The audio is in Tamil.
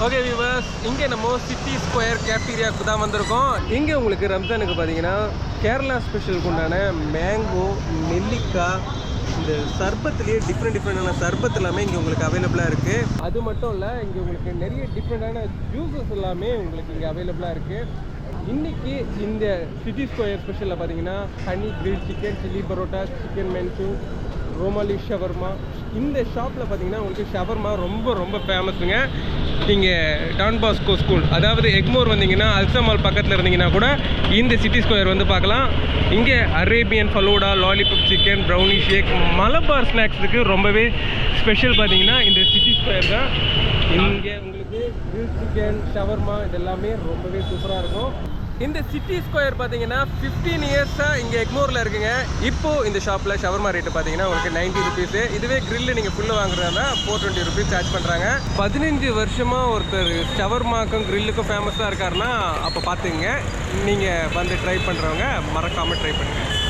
ஓகே வியூவர்ஸ், இங்கே நம்ம சிட்டி ஸ்கொயர் கேஃபீரியாவுக்கு தான் வந்திருக்கோம். இங்கே உங்களுக்கு ரம்ஜானுக்கு பார்த்தீங்கன்னா கேரளா ஸ்பெஷலுக்கு உண்டான மேங்கோ, நெல்லிக்காய், இந்த சர்பத்துலேயே டிஃப்ரெண்டான சர்பத் எல்லாமே இங்கே உங்களுக்கு அவைலபிளாக இருக்குது. அது மட்டும் இல்லை, இங்கே உங்களுக்கு நிறைய டிஃப்ரெண்டான ஜூஸஸ் எல்லாமே உங்களுக்கு இங்கே அவைலபிளாக இருக்குது. இன்றைக்கி இந்த சிட்டி ஸ்கொயர் ஸ்பெஷலில் பார்த்தீங்கன்னா honey grill chicken, chilli parotta, chicken manchow, rumali shawarma. இந்த ஷாப்பில் பார்த்தீங்கன்னா உங்களுக்கு ஷவர்மா ரொம்ப ஃபேமஸுங்க. நீங்கள் டான் பாஸ்கோ ஸ்கூல், அதாவது எக்மோர் வந்தீங்கன்னா அல்சமால் பக்கத்தில் இருந்தீங்கன்னா கூட இந்த சிட்டி ஸ்கொயர் வந்து பார்க்கலாம். இங்கே Arabian falooda, lollipop chicken, brownie shake, Malabar ஸ்நாக்ஸுக்கு ரொம்பவே ஸ்பெஷல் பார்த்தீங்கன்னா இந்த சிட்டி ஸ்கொயர் தான். இங்கே உங்களுக்கு கிரில் சிக்கன், ஷவர்மா இதெல்லாமே ரொம்பவே சூப்பராக இருக்கும். இந்த சிட்டி ஸ்கொயர் பார்த்தீங்கன்னா 15 இயர்ஸாக இங்கே எக்மோரில் இருக்குங்க. இப்போது இந்த ஷாப்பில் ஷவர்மா ரேட்டு பார்த்தீங்கன்னா உங்களுக்கு 90 ருபீஸு. இதுவே கிரில்லு நீங்கள் ஃபுல்லு வாங்குறதா 420 ருபீஸ் சார்ஜ் பண்ணுறாங்க. 15 வருஷமாக ஒருத்தர் ஷவர்மாக்கும் கிரில்லுக்கும் ஃபேமஸாக இருக்காருன்னா அப்போ பார்த்துங்க. நீங்கள் வந்து ட்ரை பண்ணுறவங்க மறக்காமல் ட்ரை பண்ணுங்கள்.